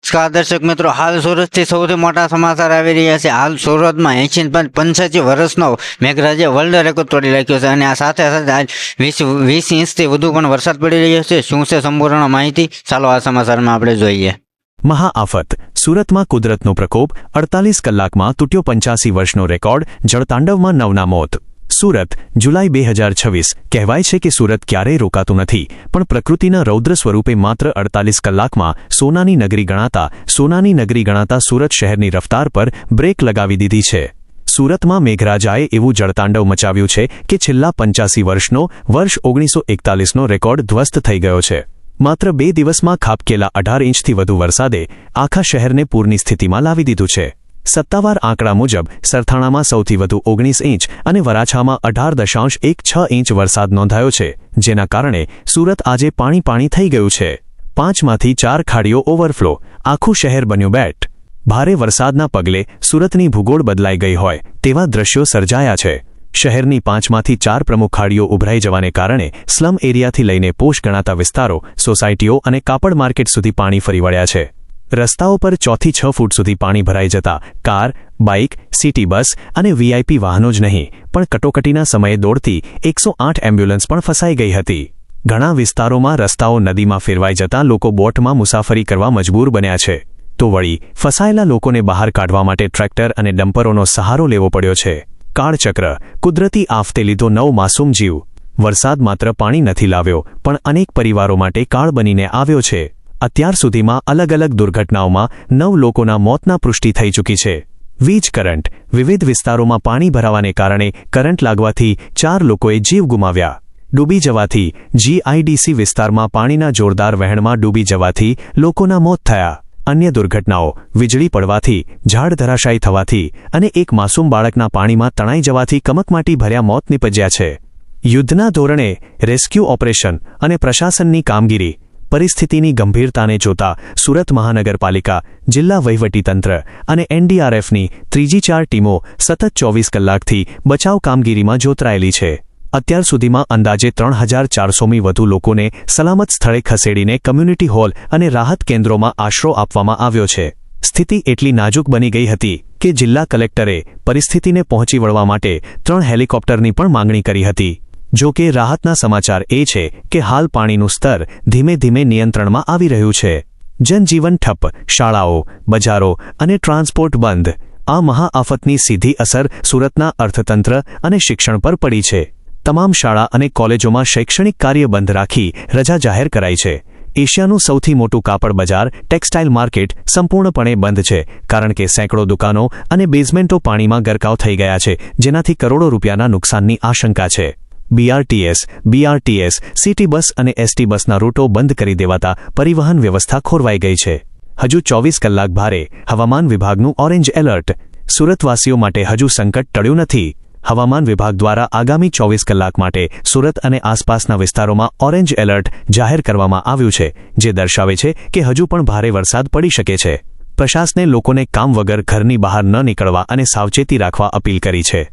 નમસ્કાર દર્શક મિત્રો, હાલ સુરતથી સૌથી મોટા સમાચાર આવી રહ્યા છે. હાલ સુરતમાં 85 વર્ષનો મેઘરાજે વર્લ્ડ રેકોર્ડ તોડી નાખ્યો છે અને આ સાથે આજ 20 ઇંચથી વધુ પણ વરસાદ પડી રહ્યો છે. શું છે સંપૂર્ણ માહિતી? ચાલો આ સમાચારમાં આપણે જોઈએ. મહાઆફત. સુરતમાં કુદરતનો પ્રકોપ. 48 કલાકમાં તૂટ્યો 85 વર્ષનો રેકોર્ડ. જળતાંડવમાં 9ના મોત. સુરત, જુલાઈ 2026. કહેવાય છે કે સુરત ક્યારેય રોકાતું નથી, પણ પ્રકૃતિના રૌદ્ર સ્વરૂપે માત્ર 48 કલાકમાં સોનાની નગરી ગણાતા સુરત શહેરની રફતાર પર બ્રેક લગાવી દીધી છે. સુરતમાં મેઘરાજાએ એવું જળતાંડવ મચાવ્યું છે કે છેલ્લા 85 વર્ષનો વર્ષ 1941નો રેકોર્ડ ધ્વસ્ત થઈ ગયો છે. માત્ર 2 દિવસમાં ખાબકેલા 18 ઇંચથી વધુ વરસાદે આખા શહેરને પૂરની સ્થિતિમાં લાવી દીધું છે. સત્તાવાર આંકડા મુજબ સરથાણામાં સૌથી વધુ 19 ઇંચ અને વરાછામાં 18.16 ઇંચ વરસાદ નોંધાયો છે, જેના કારણે સુરત આજે પાણી થઈ ગયું છે. 5માંથી 4 ખાડીઓ ઓવરફ્લો. આખું શહેર બન્યું બેટ. ભારે વરસાદના પગલે સુરતની ભૂગોળ બદલાઈ ગઈ હોય તેવા દ્રશ્યો સર્જાયા છે. શહેરની 5માંથી 4 પ્રમુખ ખાડીઓ ઉભરાઈ જવાને કારણે સ્લમ એરિયાથી લઈને પોશ ગણાતા વિસ્તારો, સોસાયટીઓ અને કાપડ માર્કેટ સુધી પાણી ફરી વળ્યા છે. રસ્તાઓ પર 4 થી 6 ફૂટ સુધી પાણી ભરાઈ જતા કાર, બાઇક, સિટી બસ અને વીઆઈપી વાહનો જ નહીં, પણ કટોકટીના સમયે દોડતી 108 એમ્બ્યુલન્સ પણ ફસાઈ ગઈ હતી. ઘણા વિસ્તારોમાં રસ્તાઓ નદીમાં ફેરવાઈ જતાં લોકો બોટમાં મુસાફરી કરવા મજબૂર બન્યા છે. તો વળી ફસાયેલા લોકોને બહાર કાઢવા માટે ટ્રેક્ટર અને ડમ્પરોનો સહારો લેવો પડ્યો છે. કાળચક્ર. કુદરતી આફતે લીધો 9 માસૂમ જીવ. વરસાદ માત્ર પાણી નથી લાવ્યો, પણ અનેક પરિવારો માટે કાળ બનીને આવ્યો છે. અત્યાર સુધીમાં અલગ દુર્ઘટનાઓમાં 9 લોકોના મોતના પુષ્ટિ થઈ ચૂકી છે. વીજ કરંટ. વિવિધ વિસ્તારોમાં પાણી ભરાવાને કારણે કરંટ લાગવાથી 4 લોકોએ જીવ ગુમાવ્યા. ડૂબી જવાથી. જીઆઈડીસી વિસ્તારમાં પાણીના જોરદાર વહેણમાં ડૂબી જવાથી લોકોના મોત થયા. અન્ય દુર્ઘટનાઓ. વીજળી પડવાથી, ઝાડ ધરાશાયી થવાથી અને એક માસૂમ બાળકના પાણીમાં તણાઈ જવાથી કમકમાટી ભર્યા મોત નીપજ્યા છે. યુદ્ધના ધોરણે રેસ્ક્યુ ઓપરેશન અને પ્રશાસનની કામગીરી. પરિસ્થિતિની ગંભીરતાને જોતા સુરત મહાનગરપાલિકા, જિલ્લા વહીવટીતંત્ર અને એનડીઆરએફની 3-4 ટીમો સતત 24 કલાકથી બચાવ કામગીરીમાં જોતરાયેલી છે. અત્યાર સુધીમાં અંદાજે 3400મી વધુ લોકોને સલામત સ્થળે ખસેડીને કમ્યુનિટી હોલ અને રાહત કેન્દ્રોમાં આશરો આપવામાં આવ્યો છે. સ્થિતિ એટલી નાજુક બની ગઈ હતી કે જિલ્લા કલેક્ટરે પરિસ્થિતિને પહોંચી વળવા માટે 3 હેલિકોપ્ટરની પણ માંગણી કરી હતી. જો કે રાહતના સમાચાર એ છે કે હાલ પાણીનું સ્તર ધીમે ધીમે નિયંત્રણમાં આવી રહ્યું છે. જનજીવન ઠપ. શાળાઓ, બજારો અને ટ્રાન્સપોર્ટ બંધ. આ મહાઆફતની સીધી અસર સુરતના અર્થતંત્ર અને શિક્ષણ પર પડી છે. તમામ શાળા અને કોલેજોમાં શૈક્ષણિક કાર્ય બંધ રાખી રજા જાહેર કરાઈ છે. એશિયાનું સૌથી મોટું કાપડ બજાર, ટેક્સટાઇલ માર્કેટ સંપૂર્ણપણે બંધ છે, કારણ કે સેંકડો દુકાનો અને બેઝમેન્ટો પાણીમાં ગરકાવ થઈ ગયા છે, જેનાથી કરોડો રૂપિયાના નુકસાનની આશંકા છે. બીઆરટીએસ, સિટી બસ અને એસટી બસના રૂટો બંધ કરી દેવાતા પરિવહન વ્યવસ્થા ખોરવાઈ ગઈ છે. હજુ 24 કલાક ભારે. હવામાન વિભાગનું ઓરેન્જ એલર્ટ. સુરતવાસીઓ માટે હજુ સંકટ ટળ્યું નથી. હવામાન વિભાગ દ્વારા આગામી 24 કલાક માટે સુરત અને આસપાસના વિસ્તારોમાં ઓરેન્જ એલર્ટ જાહેર કરવામાં આવ્યું છે, જે દર્શાવે છે કે હજુ પણ ભારે વરસાદ પડી શકે છે. પ્રશાસને લોકોને કામ વગર ઘરની બહાર ન નીકળવા અને સાવચેતી રાખવા અપીલ કરી છે.